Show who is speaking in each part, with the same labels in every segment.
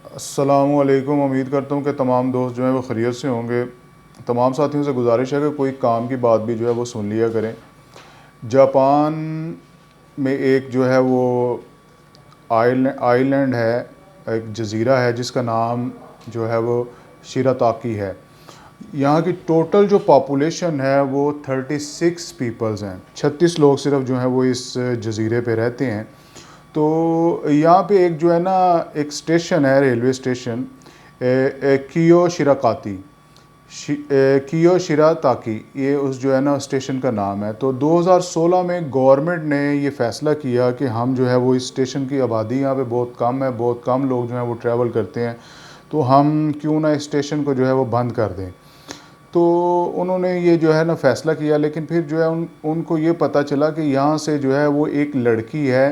Speaker 1: अस्सलामुअलैकुम। उम्मीद करता हूँ कि तमाम दोस्त जो हैं वो खैरियत से होंगे। तमाम साथियों से गुजारिश है कि कोई काम की बात भी जो है वो सुन लिया करें। जापान में एक जो है वो आइलैंड है, एक जज़ीरा है जिसका नाम जो है वो शिराताकी है। यहाँ की टोटल जो पॉपुलेशन है वो 36 पीपल्स हैं। 36 लोग सिर्फ जो हैं वो इस जज़ीरे पे रहते हैं। तो यहाँ पे एक जो है ना, एक स्टेशन है, रेलवे स्टेशन कियो शिराकाती, कियो शिराताकी, ये उस जो है ना स्टेशन का नाम है। तो 2016 में गवर्नमेंट ने ये फ़ैसला किया कि हम जो है वो इस स्टेशन की आबादी यहाँ पे बहुत कम है, बहुत कम लोग जो हैं वो ट्रैवल करते हैं, तो हम क्यों ना इस स्टेशन को जो है वो बंद कर दें। तो उन्होंने ये जो है ना फ़ैसला किया, लेकिन फिर जो है उनको ये पता चला कि यहाँ से जो है वो एक लड़की है,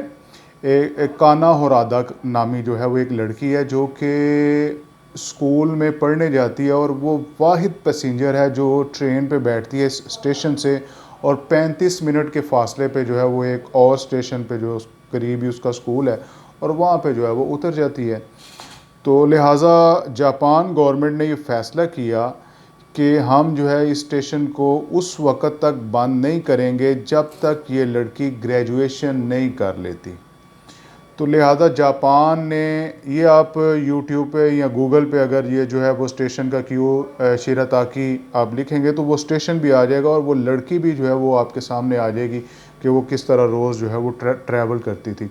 Speaker 1: एक काना होरादा नामी जो है वो एक लड़की है जो कि स्कूल में पढ़ने जाती है, और वो वाहिद पैसेंजर है जो ट्रेन पे बैठती है इस स्टेशन से, और 35 मिनट के फ़ासले पे जो है वो एक और स्टेशन पे जो करीब ही उसका स्कूल है, और वहाँ पे जो है वो उतर जाती है। तो लिहाजा जापान गवर्नमेंट ने ये फ़ैसला किया कि हम जो है इस स्टेशन को उस वक़्त तक बंद नहीं करेंगे जब तक ये लड़की ग्रेजुएशन नहीं कर लेती। तो लिहाजा जापान ने ये, आप यूट्यूब पे या गूगल पे अगर ये जो है वो स्टेशन का क्यों शिराताकी आप लिखेंगे तो वो स्टेशन भी आ जाएगा, और वो लड़की भी जो है वो आपके सामने आ जाएगी कि वो किस तरह रोज़ जो है वो ट्रैवल करती थी।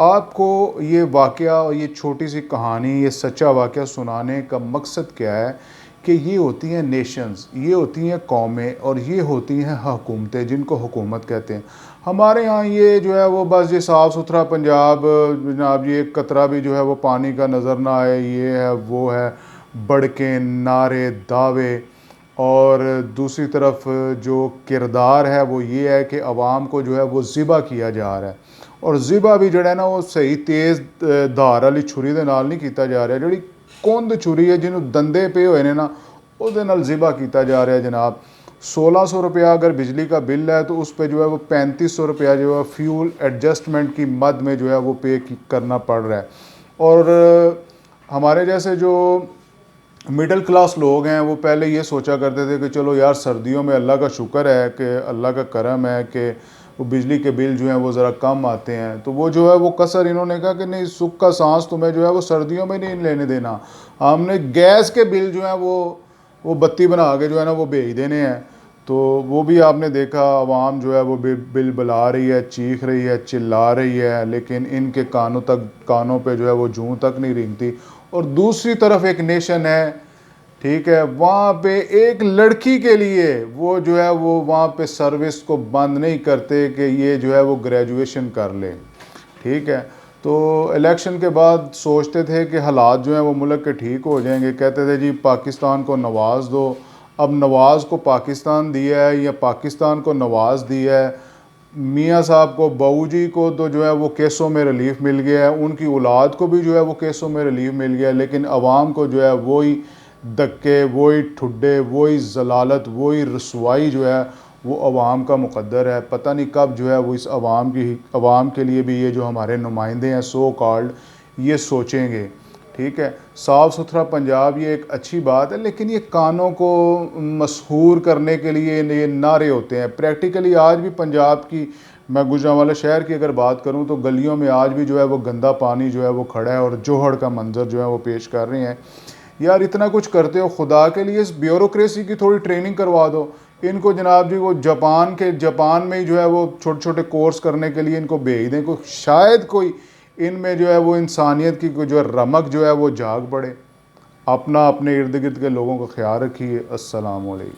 Speaker 1: आपको ये वाक़या और ये छोटी सी कहानी, ये सच्चा वाक़या सुनाने का मकसद क्या है कि ये होती हैं नेशंस, ये होती हैं कौमें, और ये होती हैं हुकूमतें जिनको हुकूमत कहते हैं। हमारे यहाँ ये जो है वो बस ये साफ़ सुथरा पंजाब जनाब, ये कतरा भी जो है वो पानी का नज़र ना आए, ये है वो है, बड़के नारे दावे। और दूसरी तरफ जो किरदार है वो ये है कि अवाम को जो है वो ज़िबा किया जा रहा है, और ज़िबा भी जड़ा है ना वो सही तेज़ धार वाली छुरी दे नाल नहीं किया जा रहा, जी कुंद छुरी है जिन्होंने दंदे पे हुए ने ना उहदे नाल ज़िबा किया जा रहा है जनाब। 1600 रुपया अगर बिजली का बिल है तो उस पर जो है वो 3500 रुपया जो है फ्यूल एडजस्टमेंट की मद में जो है वो पे करना पड़ रहा है। और हमारे जैसे जो मिडिल क्लास लोग हैं वो पहले ये सोचा करते थे कि चलो यार सर्दियों में अल्लाह का शुक्र है कि अल्लाह का करम है कि वो बिजली के बिल जो हैं वो ज़रा कम आते हैं, तो वो जो है वो कसर इन्होंने कहा कि नहीं, सुख का सांस तुम्हें जो है वो सर्दियों में नहीं लेने देना, हमने गैस के बिल जो हैं वो बत्ती बना के जो है ना वो भेज देने हैं। तो वो भी आपने देखा, आवाम जो है वो बिल बुला रही है, चीख रही है, चिल्ला रही है, लेकिन इनके कानों पे जो है वो जूं तक नहीं रेंगती। और दूसरी तरफ एक नेशन है, ठीक है, वहाँ पे एक लड़की के लिए वो जो है वो वहाँ पे सर्विस को बंद नहीं करते कि ये जो है वो ग्रेजुएशन कर ले, ठीक है। तो इलेक्शन के बाद सोचते थे कि हालात जो हैं वो मुल्क के ठीक हो जाएंगे, कहते थे जी पाकिस्तान को नवाज़ दो। अब नवाज़ को पाकिस्तान दिया है या पाकिस्तान को नवाज़ दिया है। मियाँ साहब को, बहू जी को तो जो है वो केसों में रिलीफ मिल गया है, उनकी औलाद को भी जो है वो केसों में रिलीफ मिल गया है, लेकिन आवाम को जो है वही धक्के, वही ठुड्डे, वही जलालत, वही रसवाई जो है वो अवाम का मुकद्दर है। पता नहीं कब जो है वो इस अवाम के लिए भी ये जो हमारे नुमाइंदे हैं सो कॉल्ड, ये सोचेंगे, ठीक है। साफ़ सुथरा पंजाब ये एक अच्छी बात है, लेकिन ये कानों को मशहूर करने के लिए ये नारे होते हैं। प्रैक्टिकली आज भी पंजाब की, मैं गुजरांवाला शहर की अगर बात करूं तो गलियों में आज भी जो है वो गंदा पानी जो है वो खड़ा है, और जोहड़ का मंजर जो है वो पेश कर रहे हैं। यार इतना कुछ करते हो, खुदा के लिए इस ब्यूरोक्रेसी की थोड़ी ट्रेनिंग करवा दो इनको जनाब जी। वो जापान में ही जो है वो छोटे छोटे कोर्स करने के लिए इनको भेज दें, को शायद कोई इनमें जो है वो इंसानियत की जो रमक जो है वो जाग पड़े। अपना अपने इर्द गिर्द के लोगों का ख्याल रखिए। अस्सलाम वालेकुम।